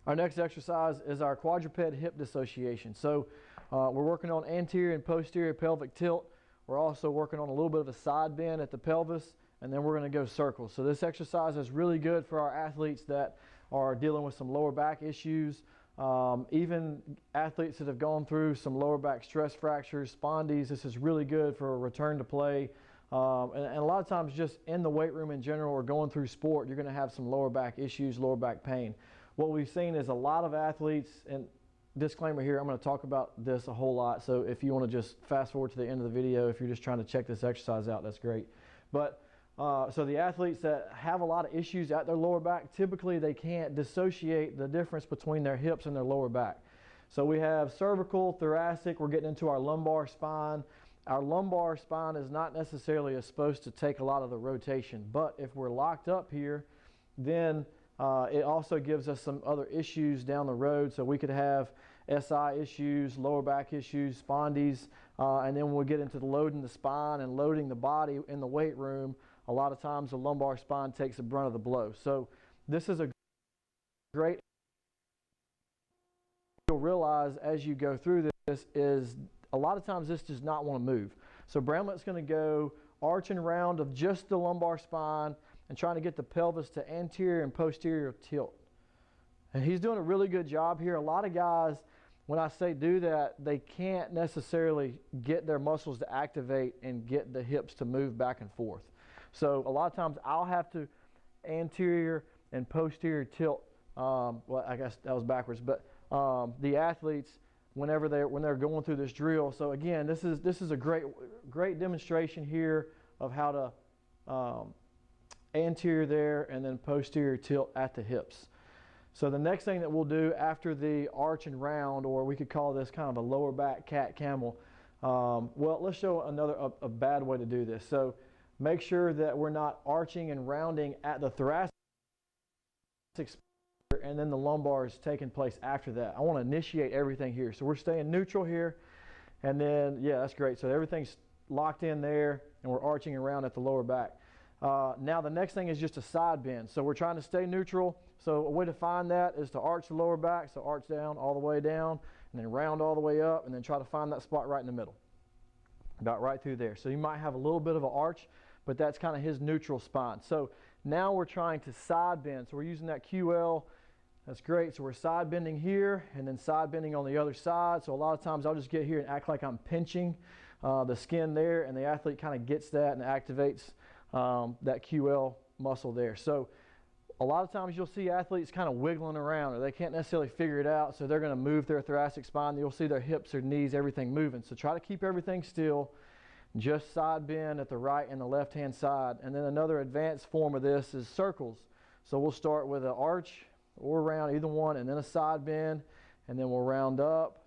Our next exercise is our quadruped hip dissociation. So we're working on anterior and posterior pelvic tilt. We're also working on a little bit of a side bend at the pelvis, and then we're going to go circles. So this exercise is really good for our athletes that are dealing with some lower back issues, even athletes that have gone through some lower back stress fractures, spondies. This is really good for a return to play. And a lot of times just in the weight room in general or going through sport, you're going to have some lower back issues, lower back pain. What we've seen is a lot of athletes, and disclaimer here, I'm going to talk about this a whole lot, so if you want to just fast forward to the end of the video, if you're just trying to check this exercise out, that's great. But so the athletes that have a lot of issues at their lower back, typically they can't dissociate the difference between their hips and their lower back. So we have cervical, thoracic, we're getting into our lumbar spine. Our lumbar spine is not necessarily supposed to take a lot of the rotation, but if we're locked up here, then it also gives us some other issues down the road. So we could have SI issues, lower back issues, spondies, and then when we get into the loading the spine and loading the body in the weight room, a lot of times the lumbar spine takes the brunt of the blow. So this is a great, you'll realize as you go through this is a lot of times this does not want to move. So Bramlett's going to go arch and round of just the lumbar spine and trying to get the pelvis to anterior and posterior tilt. And he's doing a really good job here. A lot of guys, when I say do that, they can't necessarily get their muscles to activate and get the hips to move back and forth. So a lot of times I'll have to anterior and posterior tilt. Well, I guess that was backwards, but the athletes, when they're going through this drill. So again, this is a great demonstration here of how to anterior there and then posterior tilt at the hips. So the next thing that we'll do after the arch and round, or we could call this kind of a lower back cat camel. Well, let's show a bad way to do this. So make sure that we're not arching and rounding at the thoracic and then the lumbar is taking place after that. I want to initiate everything here. So we're staying neutral here, and then yeah, that's great. So everything's locked in there and we're arching around at the lower back. Now the next thing is just a side bend. So we're trying to stay neutral. So a way to find that is to arch the lower back. So arch down all the way down and then round all the way up and then try to find that spot right in the middle. About right through there. So you might have a little bit of an arch, but that's kind of his neutral spine. So now we're trying to side bend. So we're using that QL. That's great. So we're side bending here and then side bending on the other side. So a lot of times I'll just get here and act like I'm pinching the skin there, and the athlete kind of gets that and activates that QL muscle there. So a lot of times you'll see athletes kind of wiggling around, or they can't necessarily figure it out, so they're going to move their thoracic spine. You'll see their hips, their knees, everything moving. So try to keep everything still. Just side bend at the right and the left hand side. And then another advanced form of this is circles. So we'll start with an arch or round, either one, and then a side bend, and then we'll round up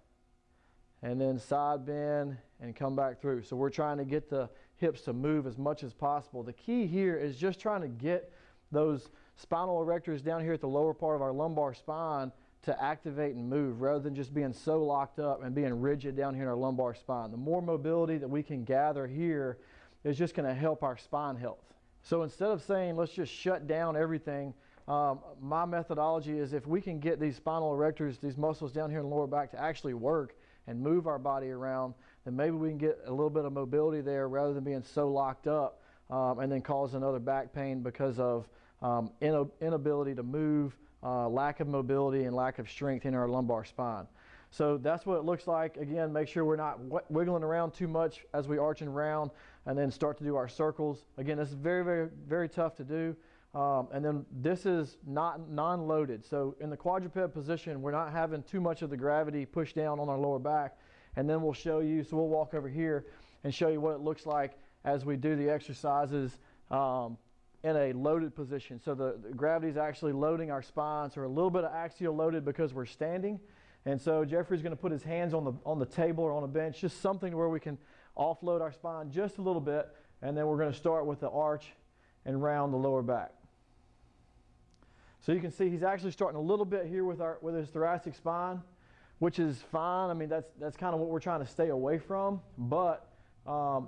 and then side bend and come back through. So we're trying to get the hips to move as much as possible. The key here is just trying to get those spinal erectors down here at the lower part of our lumbar spine to activate and move, rather than just being so locked up and being rigid down here in our lumbar spine. The more mobility that we can gather here is just going to help our spine health. So instead of saying let's just shut down everything, my methodology is if we can get these spinal erectors, these muscles down here in the lower back, to actually work and move our body around, then maybe we can get a little bit of mobility there rather than being so locked up and then cause another back pain because of inability to move, lack of mobility and lack of strength in our lumbar spine. So that's what it looks like. Again, make sure we're not wiggling around too much as we arch and round, and then start to do our circles. Again, this is very, very, very tough to do. And then this is not non-loaded. So in the quadruped position, we're not having too much of the gravity push down on our lower back. And then we'll show you, so we'll walk over here and show you what it looks like as we do the exercises in a loaded position. So the gravity is actually loading our spine. So we're a little bit of axial loaded because we're standing. And so Jeffrey's going to put his hands on the table or on a bench, just something where we can offload our spine just a little bit. And then we're going to start with the arch and round the lower back. So you can see he's actually starting a little bit here with his thoracic spine, which is fine. I mean, that's kind of what we're trying to stay away from, but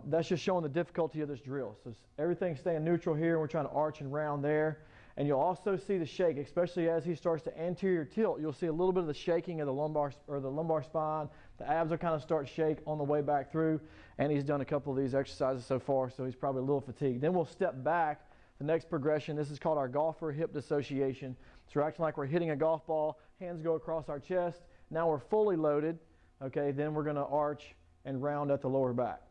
that's just showing the difficulty of this drill. So everything's staying neutral here, and we're trying to arch and round there. And you'll also see the shake, especially as he starts to anterior tilt. You'll see a little bit of the shaking of the lumbar spine. The abs will kind of start to shake on the way back through. And he's done a couple of these exercises so far, so he's probably a little fatigued. Then we'll step back. The next progression, this is called our golfer hip dissociation. So we're acting like we're hitting a golf ball. Hands go across our chest. Now we're fully loaded. Okay, then we're going to arch and round at the lower back.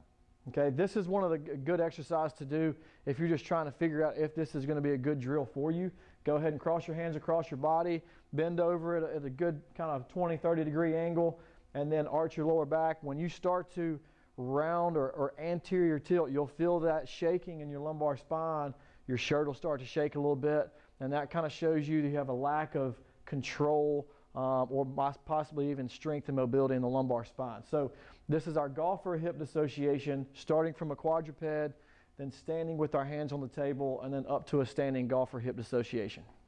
Okay, this is one of the good exercises to do if you're just trying to figure out if this is going to be a good drill for you. Go ahead and cross your hands across your body, bend over at a good kind of 20, 30 degree angle, and then arch your lower back. When you start to round or anterior tilt, you'll feel that shaking in your lumbar spine. Your shirt will start to shake a little bit, and that kind of shows you that you have a lack of control or possibly even strength and mobility in the lumbar spine. So this is our golfer hip dissociation, starting from a quadruped, then standing with our hands on the table, and then up to a standing golfer hip dissociation.